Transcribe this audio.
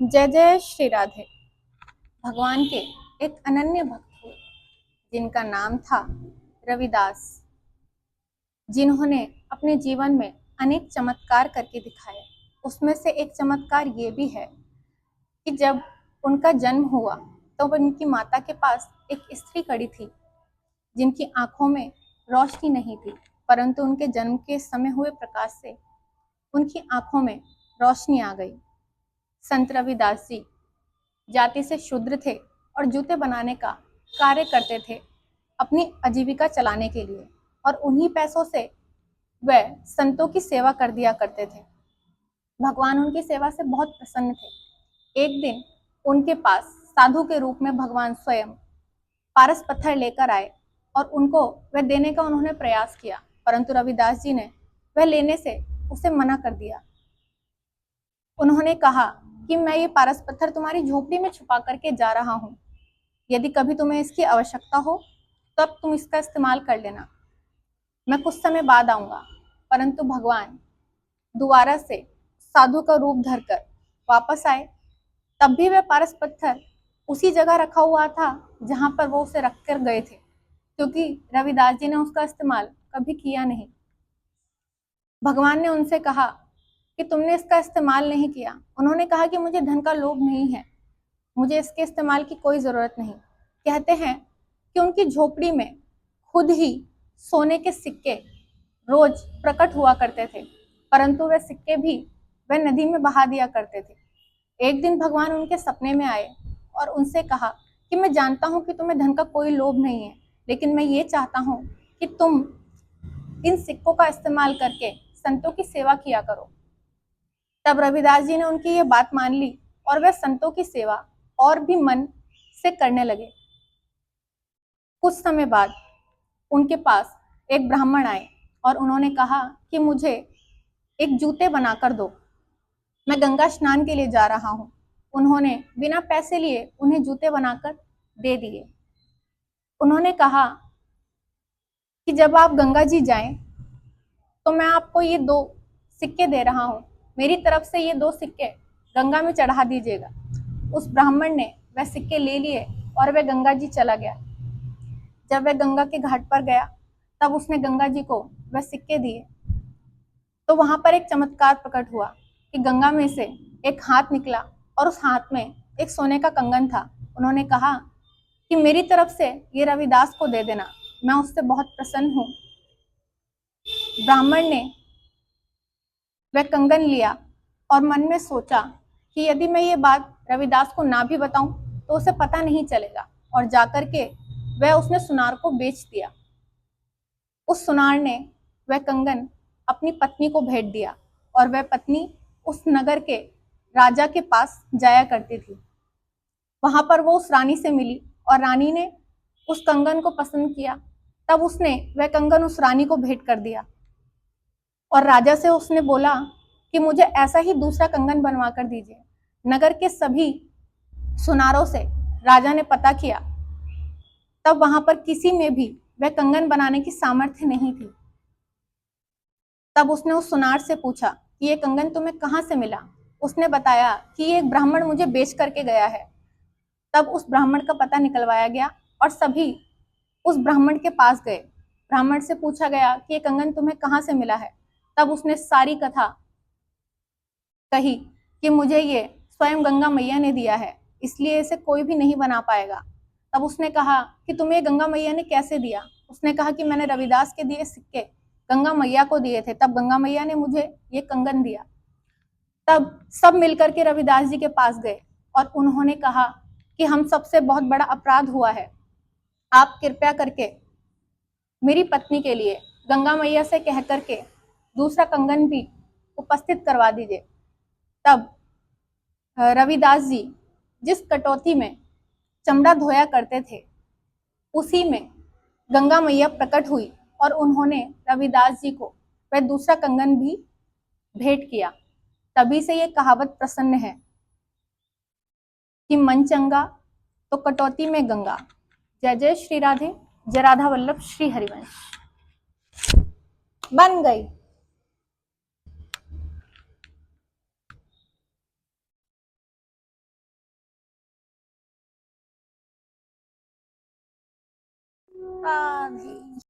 जय जय श्री राधे। भगवान के एक अनन्य भक्त हुए जिनका नाम था रविदास, जिन्होंने अपने जीवन में अनेक चमत्कार करके दिखाए। उसमें से एक चमत्कार ये भी है कि जब उनका जन्म हुआ तो उनकी माता के पास एक स्त्री खड़ी थी जिनकी आंखों में रोशनी नहीं थी, परंतु उनके जन्म के समय हुए प्रकाश से उनकी आंखों में रोशनी आ गई। संत रविदास जी जाति से शूद्र थे और जूते बनाने का कार्य करते थे अपनी आजीविका चलाने के लिए, और उन्हीं पैसों से वह संतों की सेवा कर दिया करते थे। भगवान उनकी सेवा से बहुत प्रसन्न थे। एक दिन उनके पास साधु के रूप में भगवान स्वयं पारस पत्थर लेकर आए और उनको वह देने का उन्होंने प्रयास किया, परंतु रविदास जी ने वह लेने से उसे मना कर दिया। उन्होंने कहा कि मैं ये पारस पत्थर तुम्हारी झोपड़ी में छुपा करके जा रहा हूँ, यदि कभी तुम्हें इसकी आवश्यकता हो तब तुम इसका इस्तेमाल कर लेना, मैं कुछ समय बाद आऊंगा। परंतु भगवान दोबारा से साधु का रूप धरकर वापस आए, तब भी वह पारस पत्थर उसी जगह रखा हुआ था जहां पर वो उसे रख कर गए थे, क्योंकि रविदास जी ने उसका इस्तेमाल कभी किया नहीं। भगवान ने उनसे कहा कि तुमने इसका इस्तेमाल नहीं किया। उन्होंने कहा कि मुझे धन का लोभ नहीं है, मुझे इसके इस्तेमाल की कोई ज़रूरत नहीं। कहते हैं कि उनकी झोपड़ी में खुद ही सोने के सिक्के रोज प्रकट हुआ करते थे, परंतु वह सिक्के भी वह नदी में बहा दिया करते थे। एक दिन भगवान उनके सपने में आए और उनसे कहा कि मैं जानता हूँ कि तुम्हें धन का कोई लोभ नहीं है, लेकिन मैं ये चाहता हूँ कि तुम इन सिक्कों का इस्तेमाल करके संतों की सेवा किया करो। तब रविदास जी ने उनकी ये बात मान ली और वह संतों की सेवा और भी मन से करने लगे। कुछ समय बाद उनके पास एक ब्राह्मण आए और उन्होंने कहा कि मुझे एक जूते बनाकर दो, मैं गंगा स्नान के लिए जा रहा हूँ। उन्होंने बिना पैसे लिए उन्हें जूते बनाकर दे दिए। उन्होंने कहा कि जब आप गंगा जी जाएं तो मैं आपको ये 2 सिक्के दे रहा हूँ, मेरी तरफ से ये 2 सिक्के गंगा में चढ़ा दीजिएगा। उस ब्राह्मण ने वह सिक्के ले लिए और वह गंगा जी चला गया। जब वह गंगा के घाट पर गया तब उसने गंगा जी को वह सिक्के दिए, तो वहां पर एक चमत्कार प्रकट हुआ कि गंगा में से एक हाथ निकला और उस हाथ में एक सोने का कंगन था। उन्होंने कहा कि मेरी तरफ से ये रविदास को दे देना, मैं उससे बहुत प्रसन्न हूँ। ब्राह्मण ने वह कंगन लिया और मन में सोचा कि यदि मैं ये बात रविदास को ना भी बताऊं तो उसे पता नहीं चलेगा, और जाकर के वह उसने सुनार को बेच दिया। उस सुनार ने वह कंगन अपनी पत्नी को भेंट दिया और वह पत्नी उस नगर के राजा के पास जाया करती थी। वहां पर वो उस रानी से मिली और रानी ने उस कंगन को पसंद किया। तब उसने वह कंगन उस रानी को भेंट कर दिया और राजा से उसने बोला कि मुझे ऐसा ही दूसरा कंगन बनवा कर दीजिए। नगर के सभी सुनारों से राजा ने पता किया, तब वहां पर किसी में भी वह कंगन बनाने की सामर्थ्य नहीं थी। तब उसने उस सुनार से पूछा कि ये कंगन तुम्हें कहाँ से मिला। उसने बताया कि ये एक ब्राह्मण मुझे बेच करके गया है। तब उस ब्राह्मण का पता निकलवाया गया और सभी उस ब्राह्मण के पास गए। ब्राह्मण से पूछा गया कि ये कंगन तुम्हें कहाँ से मिला है। तब उसने सारी कथा कही कि मुझे ये स्वयं गंगा मैया ने दिया है, इसलिए इसे कोई भी नहीं बना पाएगा। तब उसने कहा कि तुम्हें गंगा मैया ने कैसे दिया। उसने कहा कि मैंने रविदास के दिए सिक्के गंगा मैया को दिए थे, तब गंगा मैया ने मुझे ये कंगन दिया। तब सब मिलकर के रविदास जी के पास गए और उन्होंने कहा कि हम सबसे बहुत बड़ा अपराध हुआ है, आप कृपया करके मेरी पत्नी के लिए गंगा मैया से कह करके दूसरा कंगन भी उपस्थित करवा दीजिए। तब रविदास जी जिस कटौती में चमड़ा धोया करते थे उसी में गंगा मैया प्रकट हुई और उन्होंने रविदास जी को वह दूसरा कंगन भी भेंट किया। तभी से ये कहावत प्रसन्न है कि मन चंगा तो कटौती में गंगा। जय जय श्री राधे। जय राधा वल्लभ श्री हरिवंश। बन गई। राधे।